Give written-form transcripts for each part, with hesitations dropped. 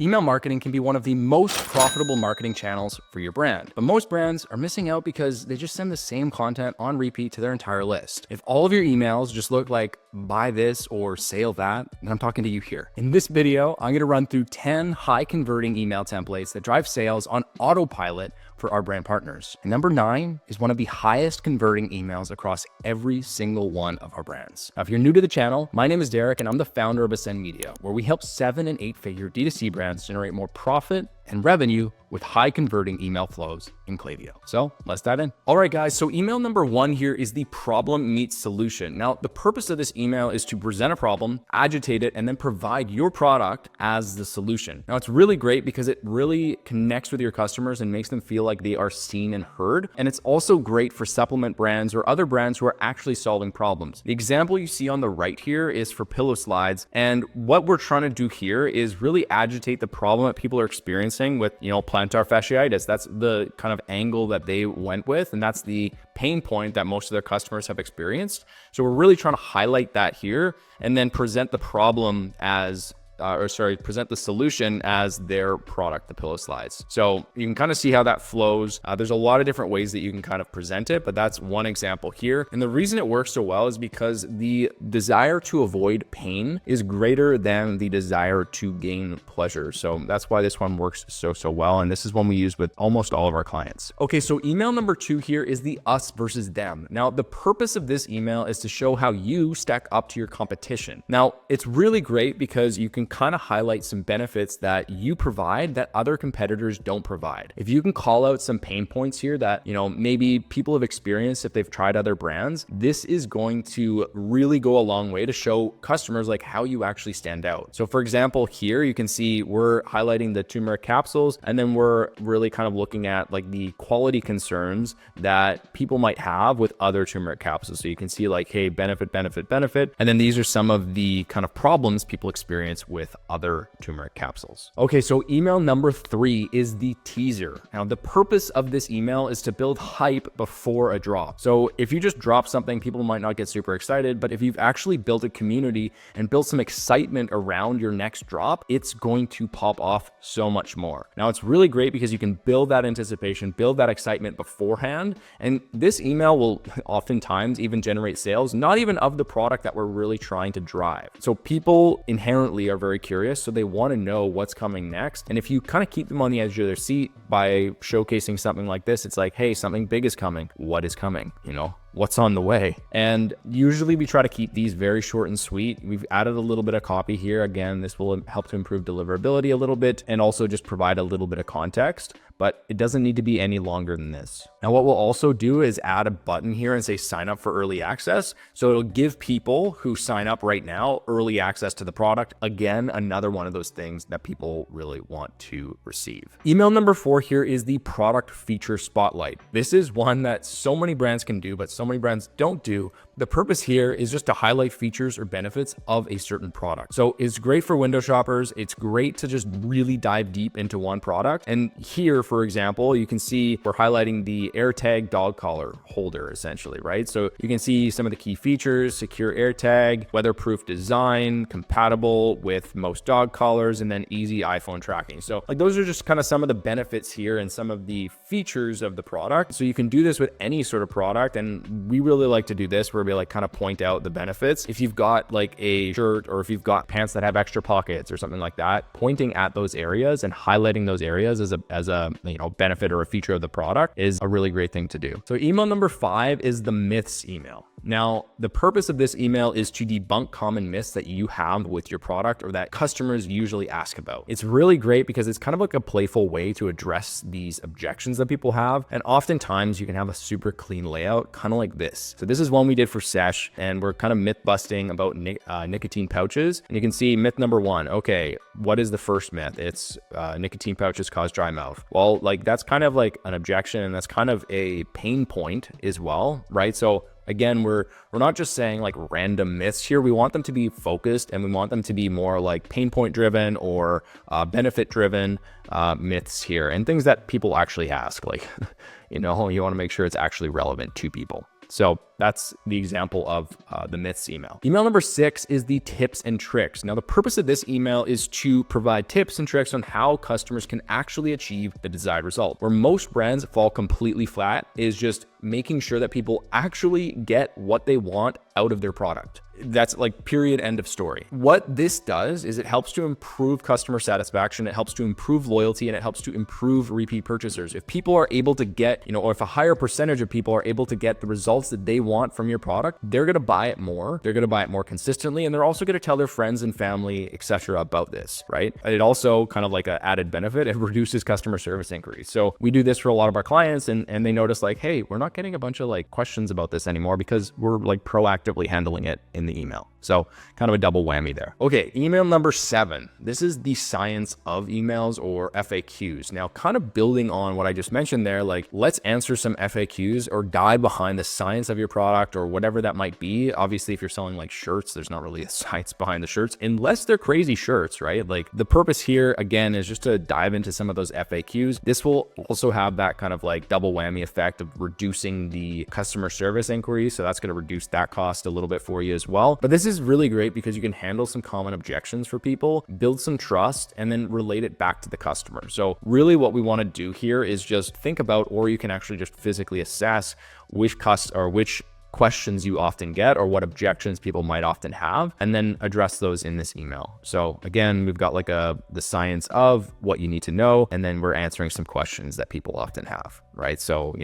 Email marketing can be one of the most profitable marketing channels for your brand, but most brands are missing out because they just send the same content on repeat to their entire list. If all of your emails just look like buy this or sale that, then I'm talking to you here. In this video, I'm gonna run through 10 high converting email templates that drive sales on autopilot for our brand partners. And number 9 is one of the highest converting emails across every single one of our brands. Now, if you're new to the channel, my name is Derek and I'm the founder of Ascend Media, where we help 7- and 8-figure D2C brands generate more profit and revenue with high converting email flows in Klaviyo. So let's dive in. All right, guys. So email number 1 here is the problem meets solution. Now, the purpose of this email is to present a problem, agitate it, and then provide your product as the solution. Now, it's really great because it really connects with your customers and makes them feel like they are seen and heard. And it's also great for supplement brands or other brands who are actually solving problems. The example you see on the right here is for Pillow Slides. And what we're trying to do here is really agitate the problem that people are experiencing with, plantar fasciitis. That's the kind of angle that they went with, and that's the pain point that most of their customers have experienced. So we're really trying to highlight that here and then present the problem as present the solution as their product, the Pillow Slides. So you can kind of see how that flows. There's a lot of different ways that you can kind of present it, but that's one example here. And the reason it works so well is because the desire to avoid pain is greater than the desire to gain pleasure. So that's why this one works so well. And this is one we use with almost all of our clients. Okay, so email number 2 here is the us versus them. Now, the purpose of this email is to show how you stack up to your competition. Now, it's really great because you can kind of highlight some benefits that you provide that other competitors don't provide. If you can call out some pain points here that, maybe people have experienced if they've tried other brands, this is going to really go a long way to show customers like how you actually stand out. So for example, here you can see we're highlighting the turmeric capsules, and then we're really kind of looking at like the quality concerns that people might have with other turmeric capsules. So you can see like, hey, benefit. And then these are some of the kind of problems people experience with other turmeric capsules. Okay, so email number 3 is the teaser. Now, the purpose of this email is to build hype before a drop. So if you just drop something, people might not get super excited, but if you've actually built a community and built some excitement around your next drop, it's going to pop off so much more. Now, it's really great because you can build that anticipation, build that excitement beforehand, and this email will oftentimes even generate sales, not even of the product that we're really trying to drive. So people inherently are very curious, so they want to know what's coming next. And if you kind of keep them on the edge of their seat by showcasing something like this, it's like, hey, something big is coming. What is coming? What's on the way? And usually we try to keep these very short and sweet. We've added a little bit of copy here. Again, this will help to improve deliverability a little bit and also just provide a little bit of context, but it doesn't need to be any longer than this. Now, what we'll also do is add a button here and say sign up for early access. So it'll give people who sign up right now early access to the product. Again, another one of those things that people really want to receive. Email number 4 here is the product feature spotlight. This is one that so many brands can do, but so many brands don't do. The purpose here is just to highlight features or benefits of a certain product. So it's great for window shoppers. It's great to just really dive deep into one product. And here, for example, you can see we're highlighting the AirTag dog collar holder essentially, right? So you can see some of the key features: secure AirTag, weatherproof design, compatible with most dog collars, and then easy iPhone tracking. So like those are just kind of some of the benefits here and some of the features of the product. So you can do this with any sort of product. And we really like to do this where we like kind of point out the benefits. If you've got like a shirt or if you've got pants that have extra pockets or something like that, pointing at those areas and highlighting those areas as a benefit or a feature of the product is a really great thing to do. So email number 5 is the myths email. Now, the purpose of this email is to debunk common myths that you have with your product or that customers usually ask about. It's really great because it's kind of like a playful way to address these objections that people have. And oftentimes you can have a super clean layout, kind of like this. So this is one we did for Sesh, and we're kind of myth busting about nicotine pouches. And you can see myth number 1. Okay, what is the first myth? It's nicotine pouches cause dry mouth. Well, like that's kind of like an objection, and that's kind of a pain point as well, right? So again, we're not just saying like random myths here. We want them to be focused, and we want them to be more like pain point driven or benefit driven myths here, and things that people actually ask. Like, you want to make sure it's actually relevant to people. So that's the example of the myths email. Email number 6 is the tips and tricks. Now, the purpose of this email is to provide tips and tricks on how customers can actually achieve the desired result. Where most brands fall completely flat is just making sure that people actually get what they want out of their product. That's like period, end of story. What this does is it helps to improve customer satisfaction, it helps to improve loyalty, and it helps to improve repeat purchasers. If people are able to get, or if a higher percentage of people are able to get the results that they want from your product, they're going to buy it more, they're going to buy it more consistently, and they're also going to tell their friends and family, etc. about this, right? It also kind of like an added benefit, it reduces customer service inquiries. So we do this for a lot of our clients, and they notice like, hey, we're not getting a bunch of like questions about this anymore because we're like proactively handling it in the email. So kind of a double whammy there. Okay, email number 7. This is the science of emails, or FAQs. Now, kind of building on what I just mentioned there, like let's answer some FAQs or dive behind the science of your product or whatever that might be. Obviously, if you're selling like shirts, there's not really a science behind the shirts unless they're crazy shirts, right? Like the purpose here again is just to dive into some of those FAQs. This will also have that kind of like double whammy effect of reducing the customer service inquiries. So that's going to reduce that cost a little bit for you as well. But this is really great because you can handle some common objections for people, build some trust, and then relate it back to the customer. So really what we want to do here is just think about, or you can actually just physically assess which questions you often get or what objections people might often have, and then address those in this email. So again, we've got like the science of what you need to know, and then we're answering some questions that people often have, right? So,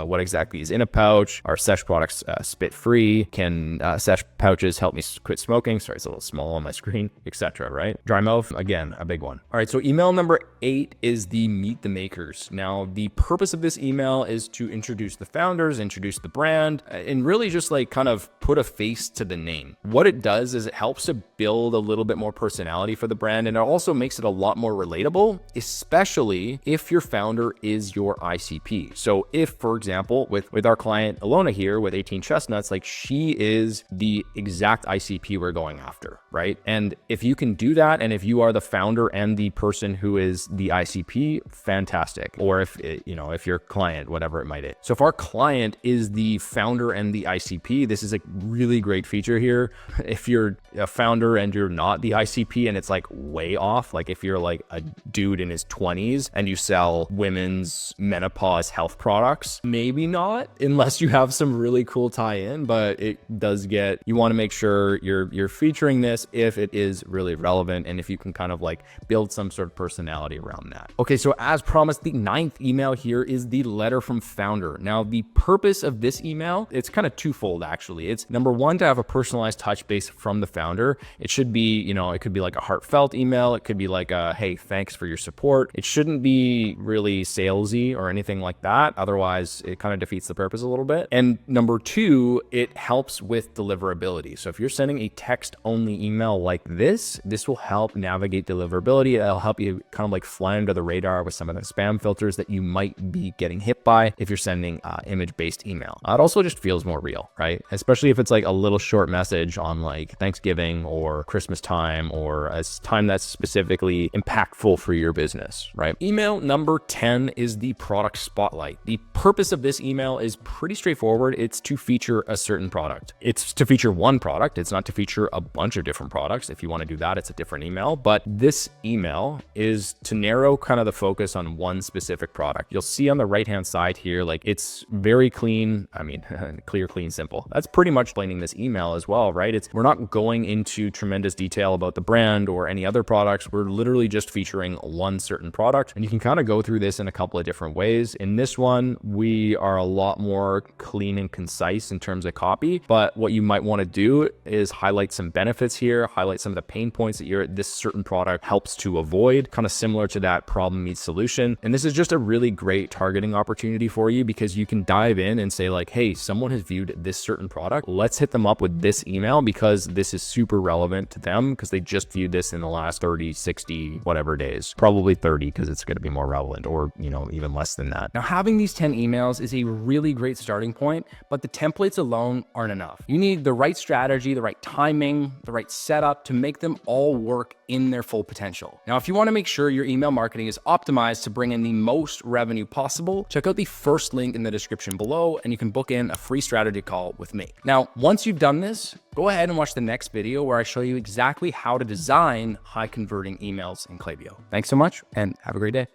what exactly is in a pouch? Are Sesh products spit free? Can Sesh pouches help me quit smoking? Sorry, it's a little small on my screen, etc. Right? Dry mouth, again, a big one. All right, so email number 8 is the meet the makers. Now, the purpose of this email is to introduce the founders, introduce the brand, and really just like kind of put a face to the name. What it does is it helps to build a little bit more personality for the brand, and it also makes it a lot more relatable, especially if your founder is your ICP. So if, for example, with our client Alona here with 18 Chestnuts, like she is the exact ICP we're going after, right? And if you can do that, and if you are the founder and the person who is the ICP, fantastic. Or if your client, whatever it might be. So if our client is the founder and the ICP, this is a really great feature here. If you're a founder and you're not the ICP and it's like way off, like if you're like a dude in his 20s and you sell women's menopause health products, maybe not, unless you have some really cool tie-in, but it does you want to make sure you're featuring this if it is really relevant and if you can kind of like build some sort of personality around that. Okay, so as promised, the 9th email here is the letter from founder. Now, the purpose of this email, it's kind of twofold actually. It's number 1, to have a personalized touch base from the founder. It should be, it could be like a heartfelt email. It could be like a, hey, thanks for your support. It shouldn't be really salesy or anything like that. Otherwise, it kind of defeats the purpose a little bit. And number 2, it helps with deliverability. So if you're sending a text only email like this will help navigate deliverability. It'll help you kind of like fly under the radar with some of the spam filters that you might be getting hit by if you're sending image-based email. It also just feels more real, right? Especially if it's like a little short message on like Thanksgiving or Christmas time, or a time that's specifically impactful for your business, right? Email number 10 is the product spotlight. The purpose of this email is pretty straightforward. It's to feature a certain product. It's to feature one product. It's not to feature a bunch of different products. If you want to do that, it's a different email. But this email is to narrow kind of the focus on one specific product. You'll see on the right-hand side here, like it's very clean. I mean, clear, clean, simple. That's pretty much explaining this email as well, right? We're not going into tremendous detail about the brand or any other products. We're literally just featuring one certain product, and you can kind of go through this in a couple of different ways. In this one, we are a lot more clean and concise in terms of copy, but what you might want to do is highlight some benefits here, highlight some of the pain points that this certain product helps to avoid, kind of similar to that problem meets solution. And this is just a really great targeting opportunity for you because you can dive in and say like, hey, someone has viewed this certain product. Let's hit them up with this email because this is super relevant to them because they just viewed this in the last 30, 60, whatever days, probably 30 because it's going to be more relevant, or, even less than that. Now, Now, having these 10 emails is a really great starting point, but the templates alone aren't enough. You need the right strategy, the right timing, the right setup to make them all work in their full potential. Now, if you want to make sure your email marketing is optimized to bring in the most revenue possible, check out the first link in the description below and you can book in a free strategy call with me. Now, once you've done this, go ahead and watch the next video where I show you exactly how to design high converting emails in Klaviyo. Thanks so much and have a great day.